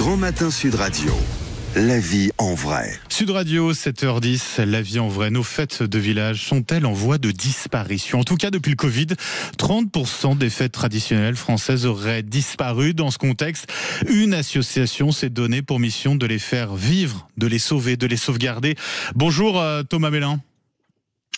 Grand Matin Sud Radio. La vie en vrai. Sud Radio, 7h10, la vie en vrai. Nos fêtes de village sont-elles en voie de disparition? En tout cas, depuis le Covid, 30% des fêtes traditionnelles françaises auraient disparu. Dans ce contexte, une association s'est donnée pour mission de les faire vivre, de les sauver, de les sauvegarder. Bonjour Thomas Mélin.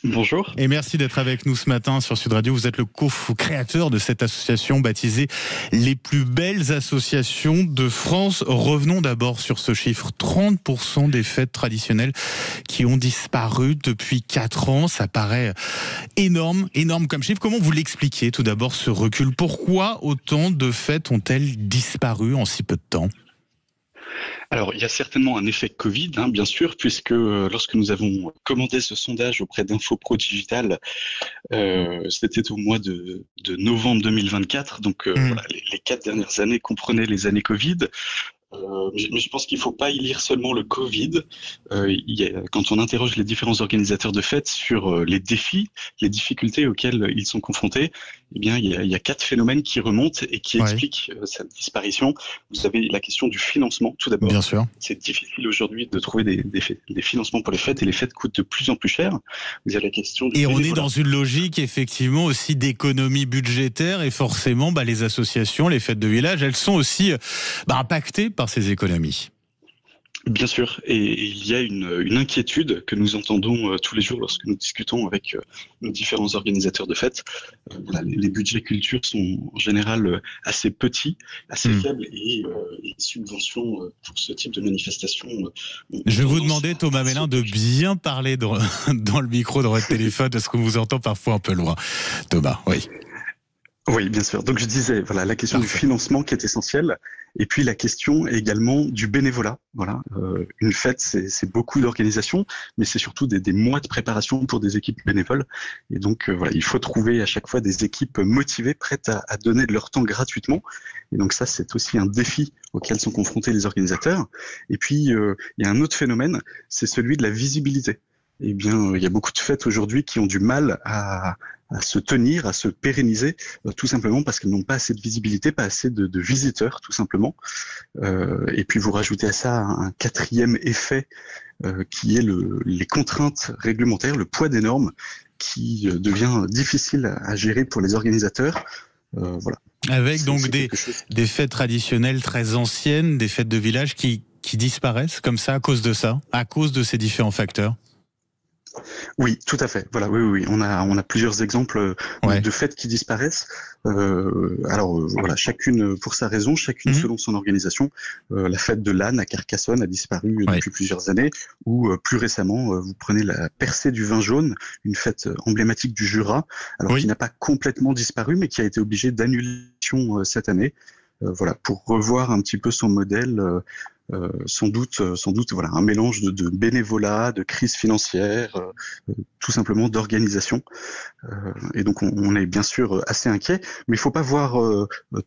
Bonjour. Et merci d'être avec nous ce matin sur Sud Radio. Vous êtes le co-créateur de cette association baptisée Les plus belles associations de France. Revenons d'abord sur ce chiffre. 30% des fêtes traditionnelles qui ont disparu depuis 4 ans. Ça paraît énorme comme chiffre. Comment vous l'expliquez tout d'abord ce recul? Pourquoi autant de fêtes ont-elles disparu en si peu de temps? Alors, il y a certainement un effet Covid, bien sûr, puisque lorsque nous avons commandé ce sondage auprès d'Infopro Digital, c'était au mois de novembre 2024, donc voilà, les 4 dernières années comprenaient les années Covid. Mais je pense qu'il ne faut pas y lire seulement le Covid. Quand on interroge les différents organisateurs de fêtes sur les défis, les difficultés auxquelles ils sont confrontés, eh bien, il y a 4 phénomènes qui remontent et qui expliquent cette disparition. Vous avez la question du financement, tout d'abord. Bien sûr. C'est difficile aujourd'hui de trouver des financements pour les fêtes et les fêtes coûtent de plus en plus cher. Vous avez la question du bénévolat. On est dans une logique, effectivement, aussi d'économie budgétaire et forcément, les associations, les fêtes de village, elles sont aussi impactées par ces économies. Bien sûr, et il y a une inquiétude que nous entendons tous les jours lorsque nous discutons avec nos différents organisateurs de fêtes. Les budgets culture sont en général assez petits, assez faibles, et les subventions pour ce type de manifestation... Je vais vous demander, Thomas Mélin, de bien parler dans le micro de votre téléphone, parce qu'on vous entend parfois un peu loin. Thomas, oui. Oui, bien sûr. Donc je disais, voilà, la question du financement qui est essentielle, et puis la question également du bénévolat. Voilà, une fête, c'est beaucoup d'organisation, mais c'est surtout des mois de préparation pour des équipes bénévoles. Et donc voilà, il faut trouver à chaque fois des équipes motivées, prêtes à donner de leur temps gratuitement. Et donc ça, c'est aussi un défi auquel sont confrontés les organisateurs. Et puis il y a un autre phénomène, c'est celui de la visibilité. Eh bien, il y a beaucoup de fêtes aujourd'hui qui ont du mal à se tenir, à se pérenniser, tout simplement parce qu'elles n'ont pas assez de visibilité, pas assez de visiteurs, tout simplement. Et puis vous rajoutez à ça un 4e effet qui est les contraintes réglementaires, le poids des normes qui devient difficile à gérer pour les organisateurs. Voilà. Avec donc des fêtes traditionnelles très anciennes, des fêtes de village qui disparaissent comme ça à cause de ça, à cause de ces différents facteurs. Oui, tout à fait. Voilà, oui. On a plusieurs exemples de fêtes qui disparaissent. Voilà, chacune pour sa raison, chacune selon son organisation. La fête de l'âne à Carcassonne a disparu depuis plusieurs années. Ou plus récemment, vous prenez la percée du vin jaune, une fête emblématique du Jura, alors qui n'a pas complètement disparu, mais qui a été obligée d'annulation cette année. Voilà, pour revoir un petit peu son modèle. Sans doute, voilà, un mélange de bénévolat, de crise financière, tout simplement d'organisation. Et donc, on est bien sûr assez inquiet, mais il faut pas voir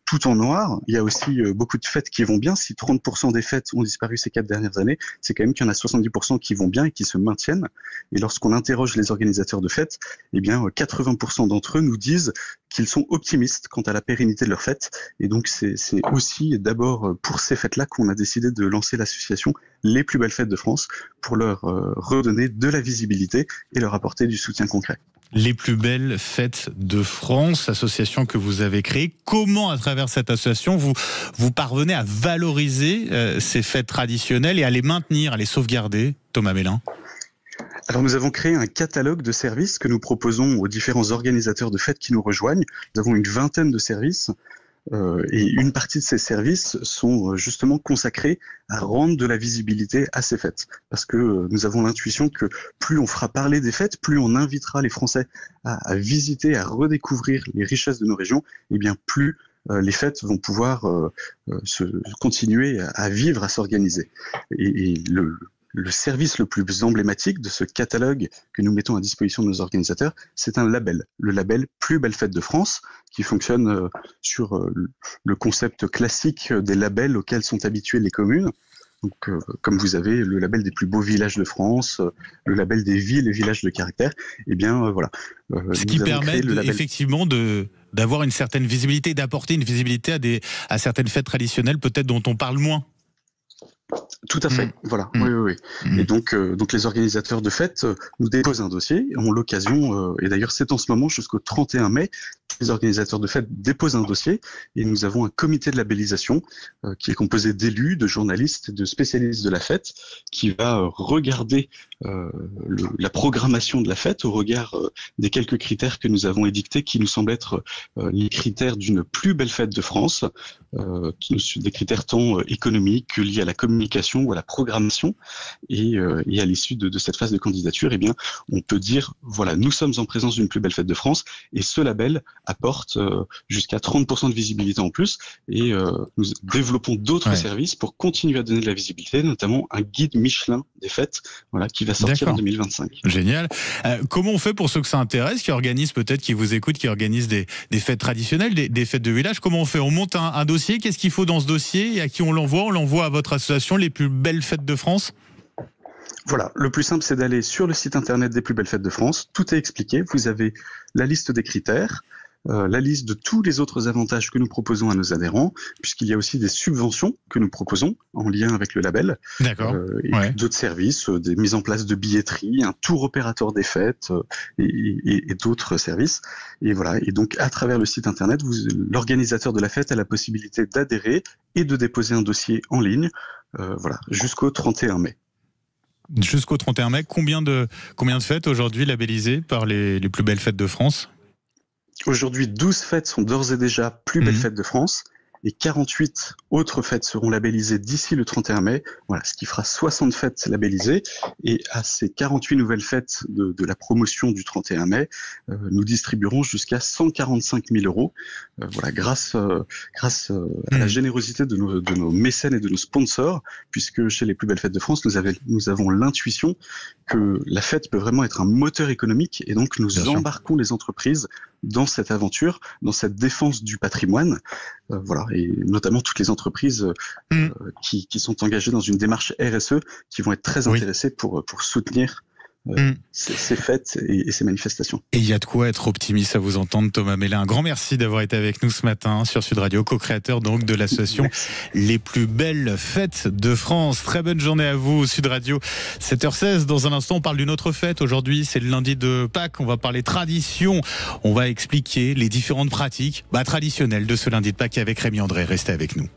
tout en noir. Il y a aussi beaucoup de fêtes qui vont bien. Si 30% des fêtes ont disparu ces 4 dernières années, c'est quand même qu'il y en a 70% qui vont bien et qui se maintiennent. Et lorsqu'on interroge les organisateurs de fêtes, eh bien, 80% d'entre eux nous disent qu'ils sont optimistes quant à la pérennité de leurs fêtes. Et donc, c'est aussi d'abord pour ces fêtes-là qu'on a décidé de lancer l'association Les plus belles fêtes de France pour leur redonner de la visibilité et leur apporter du soutien concret. Les plus belles fêtes de France, association que vous avez créée. Comment, à travers cette association, vous parvenez à valoriser ces fêtes traditionnelles et à les maintenir, à les sauvegarder, Thomas Mélin ? Alors nous avons créé un catalogue de services que nous proposons aux différents organisateurs de fêtes qui nous rejoignent. Nous avons une 20aine de services. Et une partie de ces services sont justement consacrés à rendre de la visibilité à ces fêtes. Parce que nous avons l'intuition que plus on fera parler des fêtes, plus on invitera les Français à visiter, à redécouvrir les richesses de nos régions, et bien plus les fêtes vont pouvoir continuer à vivre, à s'organiser. Et le service le plus emblématique de ce catalogue que nous mettons à disposition de nos organisateurs, c'est un label, le label Plus belle fête de France, qui fonctionne sur le concept classique des labels auxquels sont habituées les communes. Donc, comme vous avez le label des plus beaux villages de France, le label des villes et villages de caractère, eh bien voilà. Ce qui permet effectivement d'avoir une certaine visibilité, d'apporter une visibilité à certaines fêtes traditionnelles peut-être dont on parle moins. Tout à fait, voilà. Oui. Et donc les organisateurs de fêtes nous déposent un dossier, ont l'occasion, et d'ailleurs c'est en ce moment jusqu'au 31 mai, les organisateurs de fêtes déposent un dossier et nous avons un comité de labellisation qui est composé d'élus, de journalistes, de spécialistes de la fête, qui va regarder la programmation de la fête au regard des quelques critères que nous avons édictés, qui nous semblent être les critères d'une plus belle fête de France, des critères tant économiques que liés à la communication ou à la programmation. Et à l'issue de cette phase de candidature, eh bien, on peut dire, voilà, nous sommes en présence d'une plus belle fête de France, et ce label apporte jusqu'à 30% de visibilité en plus, et nous développons d'autres services pour continuer à donner de la visibilité, notamment un guide Michelin des fêtes, voilà, qui va sortir en 2025. Génial. Comment on fait pour ceux que ça intéresse, qui organisent peut-être, qui vous écoutent, qui organisent des fêtes traditionnelles, des fêtes de village? Comment on fait? On monte un dossier, qu'est-ce qu'il faut dans ce dossier et à qui on l'envoie? On l'envoie à votre association Les Plus Belles Fêtes de France? Voilà, le plus simple, c'est d'aller sur le site internet des Plus Belles Fêtes de France. Tout est expliqué. Vous avez la liste des critères, la liste de tous les autres avantages que nous proposons à nos adhérents, puisqu'il y a aussi des subventions que nous proposons en lien avec le label. D'accord. Et d'autres services, des mises en place de billetterie, un tour opérateur des fêtes et d'autres services. Et voilà. Et donc, à travers le site internet, l'organisateur de la fête a la possibilité d'adhérer et de déposer un dossier en ligne, voilà, jusqu'au 31 mai. Jusqu'au 31 mai, combien de fêtes aujourd'hui labellisées par les plus belles fêtes de France? Aujourd'hui, 12 fêtes sont d'ores et déjà plus belles fêtes de France, et 48 autres fêtes seront labellisées d'ici le 31 mai, voilà, ce qui fera 60 fêtes labellisées. Et à ces 48 nouvelles fêtes de la promotion du 31 mai, nous distribuerons jusqu'à 145 000 €, voilà, grâce à la générosité de nos mécènes et de nos sponsors, puisque chez les Plus Belles Fêtes de France, nous avons l'intuition que la fête peut vraiment être un moteur économique, et donc nous embarquons les entreprises dans cette aventure, dans cette défense du patrimoine, voilà, et notamment toutes les entreprises qui sont engagées dans une démarche RSE, qui vont être très intéressées pour soutenir ces fêtes et ces manifestations. Et il y a de quoi être optimiste à vous entendre, Thomas Mélin. Un grand merci d'avoir été avec nous ce matin sur Sud Radio, co-créateur donc de l'association Les Plus Belles Fêtes de France. Très bonne journée à vous, Sud Radio. 7h16, dans un instant, on parle d'une autre fête. Aujourd'hui, c'est le lundi de Pâques. On va parler tradition. On va expliquer les différentes pratiques traditionnelles de ce lundi de Pâques avec Rémi André. Restez avec nous.